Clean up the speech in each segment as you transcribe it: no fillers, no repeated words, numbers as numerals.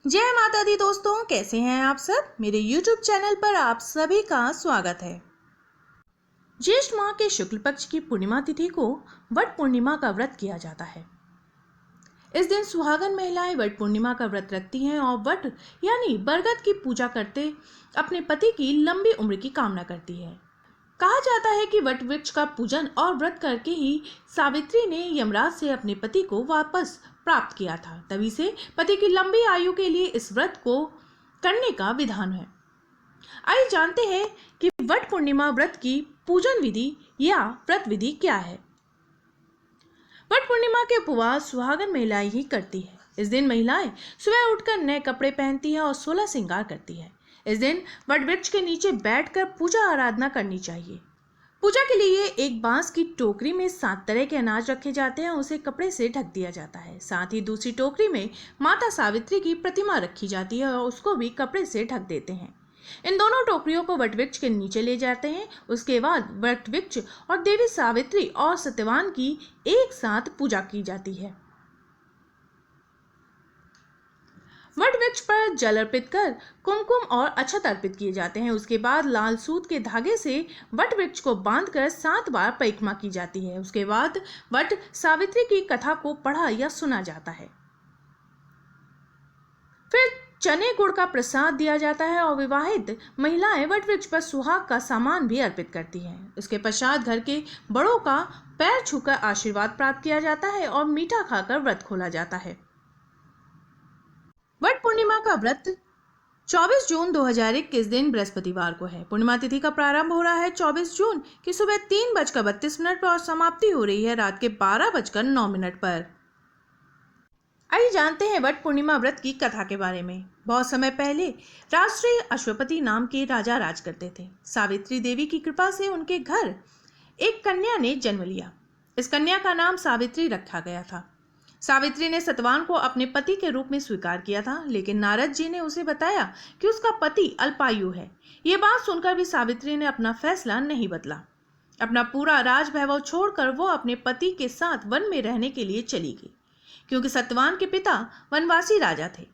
जय माता दी दोस्तों, कैसे हैं आप सब। मेरे YouTube चैनल पर आप सभी का स्वागत है। ज्येष्ठ माह के शुक्ल पक्ष की पूर्णिमा तिथि को वट पूर्णिमा का व्रत किया जाता है। इस दिन सुहागन महिलाएं वट पूर्णिमा का व्रत रखती हैं और वट यानी बरगद की पूजा करते अपने पति की लंबी उम्र की कामना करती है। कहा जाता है कि वट वृक्ष का पूजन और व्रत करके ही सावित्री ने यमराज से अपने पति को वापस प्राप्त किया था। तभी से पति की लंबी आयु के लिए इस व्रत को करने का विधान है। आइए जानते हैं कि वट पूर्णिमा व्रत की पूजन विधि या व्रत विधि क्या है। वट पूर्णिमा के उपवास सुहागन महिलाएं ही करती है। इस दिन महिलाएं सुबह उठकर नए कपड़े पहनती है और 16 श्रृंगार करती है। इस दिन वट वृक्ष के नीचे बैठकर पूजा आराधना करनी चाहिए। पूजा के लिए एक बांस की टोकरी में 7 तरह के अनाज रखे जाते हैं, उसे कपड़े से ढक दिया जाता है। साथ ही दूसरी टोकरी में माता सावित्री की प्रतिमा रखी जाती है और उसको भी कपड़े से ढक देते हैं। इन दोनों टोकरियों को वट वृक्ष के नीचे ले जाते हैं। उसके बाद वट वृक्ष और देवी सावित्री और सत्यवान की एक साथ पूजा की जाती है। वट वृक्ष पर जल अर्पित कर कुमकुम और अक्षत अर्पित किए जाते हैं। उसके बाद लाल सूत के धागे से वट वृक्ष को बांधकर 7 बार परिक्रमा की जाती है। उसके बाद वट सावित्री की कथा को पढ़ा या सुना जाता है। फिर चने गुड़ का प्रसाद दिया जाता है और विवाहित महिलाएं वट वृक्ष पर सुहाग का सामान भी अर्पित करती हैं। उसके पश्चात घर के बड़ों का पैर छूकर आशीर्वाद प्राप्त किया जाता है और मीठा खाकर व्रत खोला जाता है। वट पूर्णिमा का व्रत 24 जून 2021 दिन बृहस्पतिवार को है। पूर्णिमा तिथि का प्रारंभ हो रहा है 24 जून की सुबह 3:32 पर और समाप्ति हो रही है रात के 12:09 पर। आइए जानते हैं वट पूर्णिमा व्रत की कथा के बारे में। बहुत समय पहले राष्ट्रीय अश्वपति नाम के राजा राज करते थे। सावित्री देवी की कृपा से उनके घर एक कन्या ने जन्म लिया। इस कन्या का नाम सावित्री रखा गया था। सावित्री ने सतवान को अपने पति के रूप में स्वीकार किया था, लेकिन नारद जी ने उसे बताया कि उसका पति अल्पायु है। ये बात सुनकर भी सावित्री ने अपना फैसला नहीं बदला। अपना पूरा राज वैभव छोड़कर वो अपने पति के साथ वन में रहने के लिए चली गई, क्योंकि सतवान के पिता वनवासी राजा थे।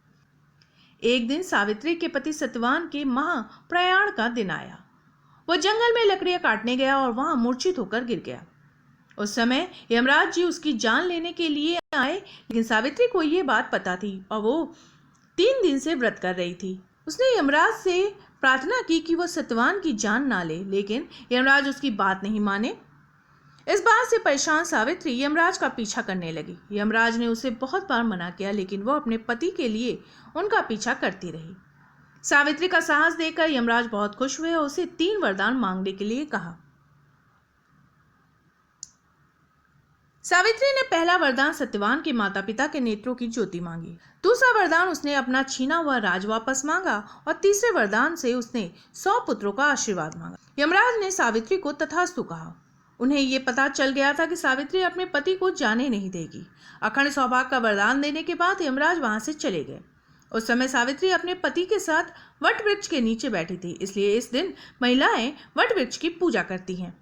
एक दिन सावित्री के पति सतवान के महाप्रयाण का दिन आया। वो जंगल में लकड़ियां काटने गया और वहां मूर्छित होकर गिर गया। उस समय यमराज जी उसकी जान लेने के लिए आए, लेकिन सावित्री को ये बात पता थी और वो 3 दिन से व्रत कर रही थी। उसने यमराज से प्रार्थना की कि वो सतवान की जान ना ले, लेकिन यमराज उसकी बात नहीं माने। इस बात से परेशान सावित्री यमराज का पीछा करने लगी। यमराज ने उसे बहुत बार मना किया, लेकिन वो अपने पति के लिए उनका पीछा करती रही। सावित्री का साहस देखकर यमराज बहुत खुश हुए और उसे 3 वरदान मांगने के लिए कहा। सावित्री ने पहला वरदान सत्यवान के माता पिता के नेत्रों की ज्योति मांगी। दूसरा वरदान उसने अपना छीना हुआ राज वापस मांगा और तीसरे वरदान से उसने 100 पुत्रों का आशीर्वाद मांगा। यमराज ने सावित्री को तथास्तु कहा। उन्हें ये पता चल गया था कि सावित्री अपने पति को जाने नहीं देगी। अखंड सौभाग्य का वरदान देने के बाद यमराज वहां से चले गए। उस समय सावित्री अपने पति के साथ वट वृक्ष के नीचे बैठी थी, इसलिए इस दिन महिलाएं वट वृक्ष की पूजा करती हैं।